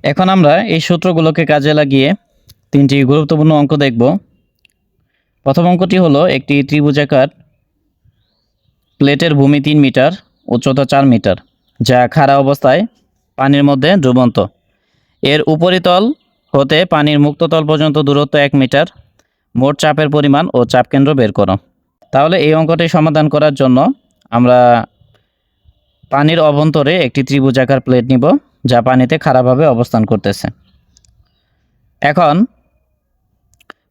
এখন আমরা এই সূত্রগুলোকে কাজে লাগিয়ে তিনটি গুরুত্বপূর্ণ অঙ্ক দেখব। প্রথম অঙ্কটি হলো একটি ত্রিভুজাকার প্লেটের ভূমি 3 মিটার, উচ্চতা 4 মিটার, যা খাড়া অবস্থায় পানির মধ্যে ডুবন্ত। এর উপরিতল হতে পানির মুক্ততল পর্যন্ত দূরত্ব 1 মিটার। মোট চাপের পরিমাণ ও চাপ কেন্দ্র বের করো। তাহলে এই অঙ্কটি সমাধান করার জন্য আমরা পানির অভ্যন্তরে একটি ত্রিভুজাকার প্লেট নিব, যা পানিতে খাড়াভাবে অবস্থান করতেছে। এখন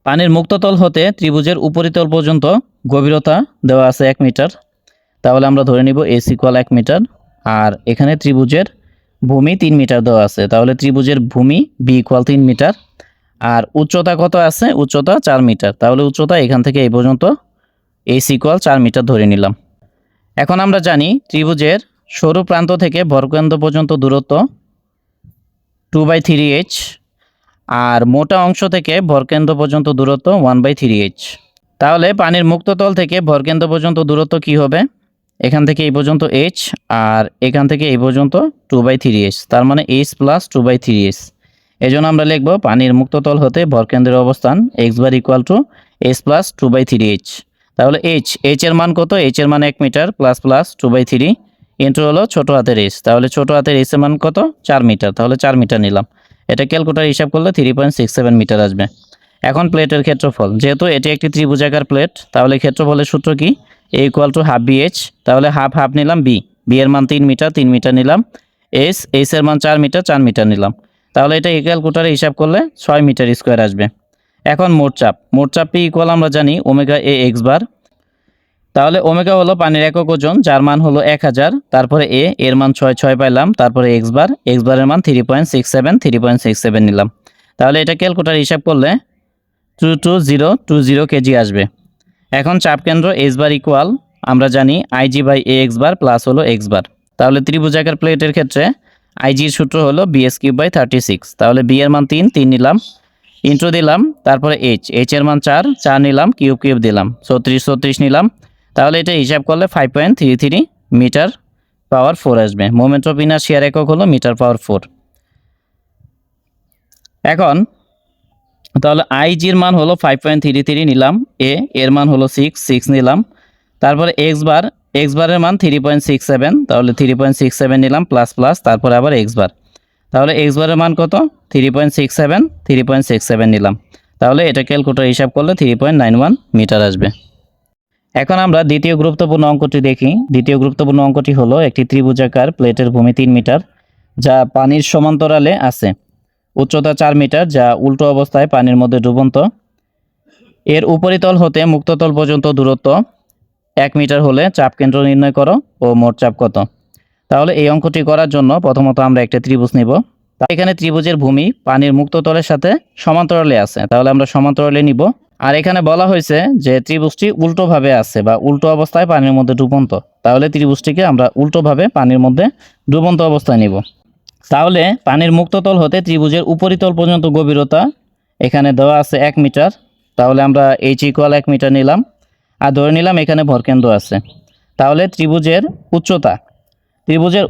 পানির মুক্ততল হতে ত্রিভুজের উপরিতল পর্যন্ত গভীরতা দেওয়া আছে 1 মিটার। তাহলে আমরা ধরে নিব এস ইকুয়াল 1 মিটার, আর এখানে ত্রিভুজের ভূমি 3 মিটার দেওয়া আছে। তাহলে ত্রিভুজের ভূমি বি ইকুয়াল 3 মিটার, আর উচ্চতা কত আছে? উচ্চতা 4 মিটার। তাহলে উচ্চতা এখান থেকে এই পর্যন্ত এস ইকুয়াল 4 মিটার ধরে নিলাম। এখন আমরা জানি ত্রিভুজের সরু প্রান্ত থেকে ভরকেন্দ্র পর্যন্ত দূরত্ব 2/3h, আর মোটা অংশ থেকে ভরকেন্দ্র পর্যন্ত দূরত্ব 1/3h। তাহলে পানির মুক্ততল থেকে ভরকেন্দ্র পর্যন্ত দূরত্ব কি হবে? এখান থেকে এই পর্যন্ত h, আর এখান থেকে এই পর্যন্ত 2/3h, তার মানে h প্লাস 2/3h। এই জন্য আমরা লিখব পানির মুক্ততল হতে ভরকেন্দ্রের অবস্থান x bar equal to h plus 2/3h। তাহলে h এর মান কত? h এর মান 1 মিটার প্লাস প্লাস 2/3 ইন্টু হলো ছোট হাতের h। তাহলে ছোট হাতের h এর মান কত? 4 মিটার। তাহলে 4 মিটার নিলাম। এটা ক্যালকুলেটর হিসাব করলে 3.67 মিটার আসবে। এখন প্লেটের ক্ষেত্রফল, যেহেতু এটি একটি ত্রিভুজাকার প্লেট, তাহলে ক্ষেত্রফলের সূত্র কি? a equal to half BH। তাহলে হাফ হাফ নিলাম, বি এর মান 3 মিটার, 3 মিটার নিলাম। h এর মান 4 মিটার, 4 মিটার নিলাম। তাহলে এটা ক্যালকুলেটরে হিসাব করলে 6 মিটার স্কোয়ার আসবে। এখন মোট চাপ পি ইকুয়াল আমরা জানি ওমেগা এ এক্স বার। তাহলে ওমেগা হলো পানির একক ওজন, যার মান হলো 1000। তারপরে এর মান 6 পাইলাম, তারপরে এক্স বারের মান 3.67 নিলাম। তাহলে এটা ক্যালকুলেটর হিসাব করলে 22020 কেজি আসবে। এখন চাপ কেন্দ্র এস বার ইকুয়াল আমরা জানি IG by A x bar plus হলো এক্স বার। তাহলে ত্রিভুজাকার প্লেটের ক্ষেত্রে আইজির সূত্র হলো bs³/36। তাহলে বি এর মান 3 নিলাম, ইন্টু দিলাম, তারপরে এইচ এর মান 4 নিলাম, কিউব দিলাম, 36 নিলাম। তাহলে এটা হিসাব করলে 5.33 মিটার পাওয়ার 4 আসবে। মোমেন্ট অফ ইনারশিয়ার একক হলো মিটার পাওয়ার 4। এখন তাহলে আইজির মান হলো 5.33 নিলাম, এর মান হলো 6 নিলাম। তারপরে এক্স বারের মান 3.67, তাহলে 3.67 নিলাম প্লাস প্লাস, তারপরে আবার এক্স বার। তাহলে এক্স বারের মান কত? 3.67 নিলাম। তাহলে এটা ক্যালকুলেটর হিসাব করলে 3.91 মিটার আসবে। এখন আমরা দ্বিতীয় গুরুত্বপূর্ণ অঙ্কটি দেখি। দ্বিতীয় গুরুত্বপূর্ণ অঙ্কটি হলো একটি ত্রিভুজাকার প্লেটের ভূমি 3 মিটার, যা পানির সমান্তরালে আছে। উচ্চতা 4 মিটার, যা উল্টো অবস্থায় পানির মধ্যে ডুবন্ত। এর উপরিতল হতে মুক্ততল পর্যন্ত দূরত্ব 1 মিটার হলে চাপ কেন্দ্র নির্ণয় করো ও মোট চাপ কত। তাহলে এই অঙ্কটি করার জন্য প্রথমত আমরা একটা ত্রিভুজ নিব। এখানে ত্রিভুজের ভূমি পানির মুক্ততলের সাথে সমান্তরালে আছে, তাহলে আমরা সমান্তরালে নিব। আর এখানে বলা হয়েছে যে ত্রিভুজটি উল্টোভাবে আছে বা উল্টো অবস্থায় পানির মধ্যে ডুবন্ত। তাহলে ত্রিভুজটিকে আমরা উল্টোভাবে পানির মধ্যে ডুবন্ত অবস্থায় নিব। তাহলে পানির মুক্ততল হতে ত্রিভুজের উপরিতল পর্যন্ত গভীরতা এখানে দেওয়া আছে 1 মিটার। তাহলে আমরা h ইকুয়াল 1 মিটার নিলাম, আর ধরে নিলাম এখানে ভরকেন্দ্র আছে। তাহলে ত্রিভুজের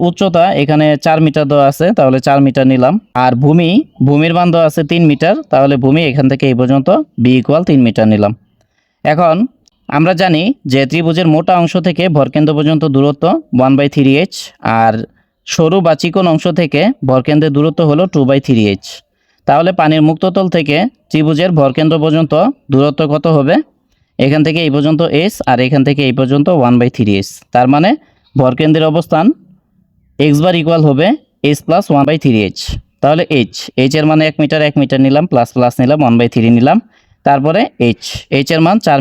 উচ্চতা এখানে 4 মিটার দেওয়া আছে, তাহলে 4 মিটার নিলাম। আর ভূমির মান দেওয়া আছে 3 মিটার, তাহলে ভূমি এখান থেকে এই পর্যন্ত বি ইকুয়াল 3 মিটার নিলাম। এখন আমরা জানি যে ত্রিভুজের মোটা অংশ থেকে ভরকেন্দ্র পর্যন্ত দূরত্ব 1/3h, আর সরু বা চিকন অংশ থেকে ভরকেন্দ্রের দূরত্ব হলো 2/3h। তাহলে পানির মুক্ততল থেকে ত্রিভুজের ভরকেন্দ্র পর্যন্ত দূরত্ব কত হবে? এখান থেকে এই পর্যন্ত s, আর এখান থেকে এই পর্যন্ত 1/3h। তার মানে ভরকেন্দ্রের অবস্থান x বার ইকুয়াল হবে s প্লাস 1/3h। তাহলে h এর মানে 1 মিটার নিলাম, প্লাস প্লাস নিলাম, 1/3 নিলাম। তারপরে h এর মান 4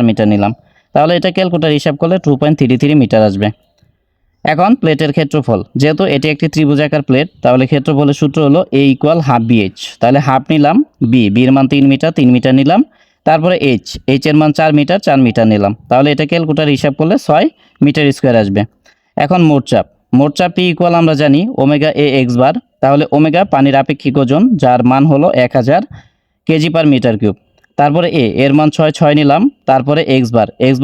মিটার নিলাম। তাহলে এটা ক্যালকুলেটর হিসাব করলে 2.33 মিটার আসবে। এখন প্লেটের ক্ষেত্রফল, যেহেতু এটি একটি ত্রিভুজাকার প্লেট, তাহলে ক্ষেত্রফলের সূত্র হলো a ইকুয়াল হাফ BH। তাহলে হাফ নিলাম, এর মান 3 মিটার নিলাম। তারপরে h এর মান 4 মিটার নিলাম। তাহলে এটা ক্যালকুলেটর হিসাব করলে 6 মিটার স্কোয়ার আসবে। এখন মোট চাপ পি ইকুয়াল আমরা জানি ওমেগা এ এক্স বার। তাহলে ওমেগা পানির আপেক্ষিক ওজন, যার মান হলো 1000 কেজি পার মিটার কিউব। তারপরে এর মান 6 নিলাম। তারপরে এক্স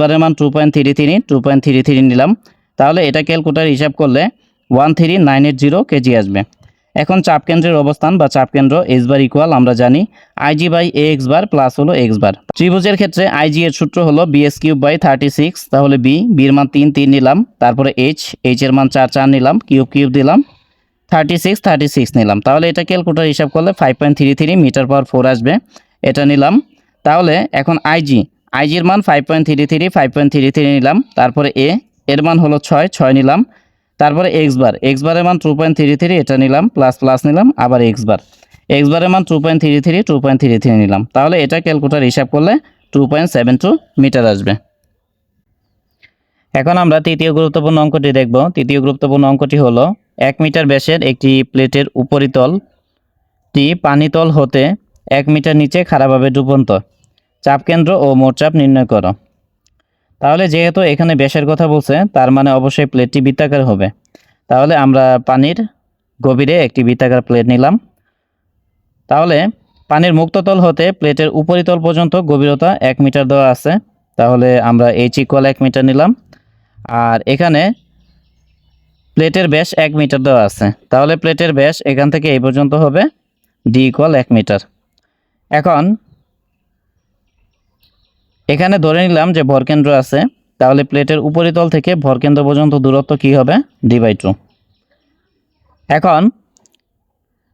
বারের মান 2.33 নিলাম। তাহলে এটা ক্যালকুলেটর হিসাব করলে 13980 কেজি আসবে। এখন চাপ কেন্দ্রের অবস্থান বা চাপ কেন্দ্র এইচ বার ইকুয়াল আমরা জানি IG by A x bar plus হলো এক্স বার। ত্রিভুজের ক্ষেত্রে আইজি এর সূত্র হলো বিএস কিউব বাই 36, তাহলে বির মান 3 নিলাম, তারপরে এইচ এর মান 4 নিলাম, কিউব দিলাম, 36 নিলাম। তাহলে এটা ক্যালকুলেটর হিসাব করলে 5.33 মিটার পাওয়ার 4 আসবে, এটা নিলাম। তাহলে এখন আইজির মান 5.33 নিলাম, তারপরে এর মান হলো 6 নিলাম, তারপরে এক্স বারের মান 2.33 এটা নিলাম, প্লাস নিলাম, আবার এক্স বারের মান 2.33 নিলাম। তাহলে এটা ক্যালকুলেটর হিসাব করলে 2.72 মিটার আসবে। এখন আমরা তৃতীয় গুরুত্বপূর্ণ অঙ্কটি দেখব। তৃতীয় গুরুত্বপূর্ণ অঙ্কটি হলো 1 মিটার ব্যাসের একটি প্লেটের উপরিতলটি পানিতল হতে 1 মিটার নিচে খাড়াভাবে ডুবন্ত, চাপ কেন্দ্র ও মোট চাপ নির্ণয় করো। তাহলে যেহেতু এখানে ব্যাসের কথা বলছে, তার মানে অবশ্যই প্লেটটি বৃত্তাকার হবে। তাহলে আমরা পানির গভীরে একটি বৃত্তাকার প্লেট নিলাম। তাহলে পানির মুক্ততল হতে প্লেটের উপরিতল পর্যন্ত গভীরতা 1 মিটার দেওয়া আছে। তাহলে আমরা এইচ ইকুয়াল 1 মিটার নিলাম, আর এখানে প্লেটের ব্যাস 1 মিটার দেওয়া আছে। তাহলে প্লেটের ব্যাস এখান থেকে এই পর্যন্ত হবে ডি ইকুয়াল 1 মিটার। এখন এখানে ধরে নিলাম যে ভরকেন্দ্র আছে, তাহলে প্লেটের উপরিতল থেকে ভরকেন্দ্র পর্যন্ত দূরত্ব কি হবে, d/2। এখন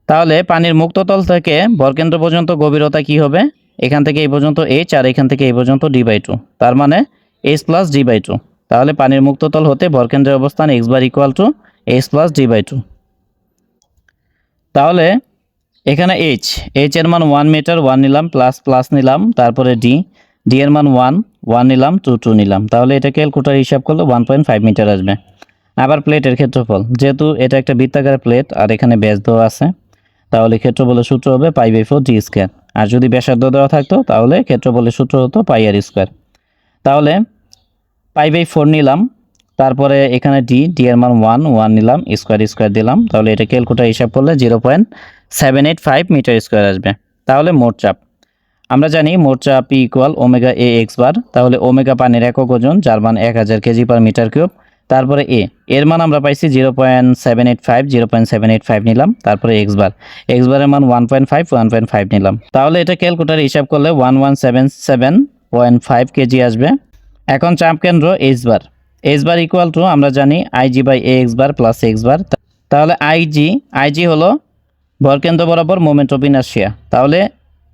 তাহলে পানির মুক্ততল থেকে ভরকেন্দ্র পর্যন্ত গভীরতা কি হবে, এখান থেকে এই পর্যন্ত h আর এখান থেকে এই পর্যন্ত d/2, তার মানে h প্লাস d/2। তাহলে পানির মুক্ততল হতে ভরকেন্দ্রের অবস্থান x bar equal to h plus d/2। তাহলে এখানে h এর মান 1 মিটার, 1 নিলাম, প্লাস নিলাম, তারপরে ডি এর মান 1 নিলাম, 2 নিলাম। তাহলে এটা ক্যালকুলেটর হিসাব করলে 1.5 মিটার আসবে। আবার প্লেটের ক্ষেত্রফল, যেহেতু এটা একটা বৃত্তাকার প্লেট আর এখানে ব্যাস দেওয়া আছে, তাহলে ক্ষেত্রফলের সূত্র হবে π/4 d স্কয়ার। আর যদি ব্যাসার্ধ দেওয়া থাকতো তাহলে ক্ষেত্রফলের সূত্র হতো πr স্কয়ার। তাহলে π/4 নিলাম, তারপরে এখানে ডি এর মান 1 নিলাম, স্কয়ার দিলাম। তাহলে এটা ক্যালকুলেটর হিসাব করলে 0.785 মিটার স্কয়ার আসবে। তাহলে মোট চাপ আমরা জানি, মোট চাপ P ইকুয়াল ওমেগা এ এক্স বার। তাহলে ওমেগা পানির একক ওজন, যার মান 1000 কেজি পার মিটার কিউব। তারপরে এর মান আমরা পাইছি 0.785 নিলাম, তারপরে এক্স বারের মান 1.5 নিলাম। তাহলে এটা ক্যালকুলেটর হিসাব করলে 1177.5 কেজি আসবে। এখন চাপ কেন্দ্র এইচ বার ইকুয়াল টু আমরা জানি IG by A x bar plus X bar. তাহলে আইজি হলো ভরকেন্দ্র বরাবর মোমেন্ট অফ ইনারশিয়া। তাহলে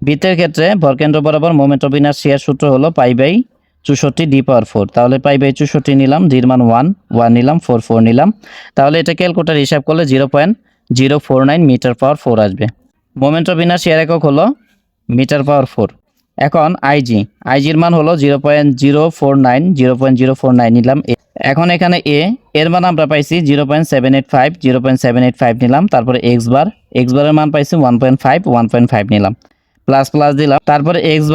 বৃত্তের ক্ষেত্রে ভরকেন্দ্র বরাবর মোমেন্ট অফ ইনারশিয়ার সূত্র হলো π/64 d/4। তাহলে π/64 নিলাম, ডির মান 1 নিলাম, 4 নিলাম। তাহলে এটা ক্যালকুলেটর হিসাব করলে 0.049 মিটার পাওয়ার 4 আসবে। মোমেন্ট অফ ইনারশিয়ার একক হলো মিটার পাওয়ার 4। এখন আইজির মান হলো 0.049 নিলাম। এখন এখানে এর মান আমরা পাইছি 0.785 নিলাম, তারপরে এক্স বারের মান পাইছি 1.5 নিলাম, প্লাস দিলাম, তারপরে এক্স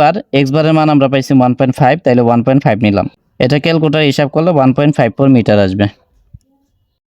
বারের মান আমরা পাইছি 1.5, তাইলে 1.5 নিলাম। এটা ক্যালকুলেটর হিসাব করলে 1.54 মিটার আসবে।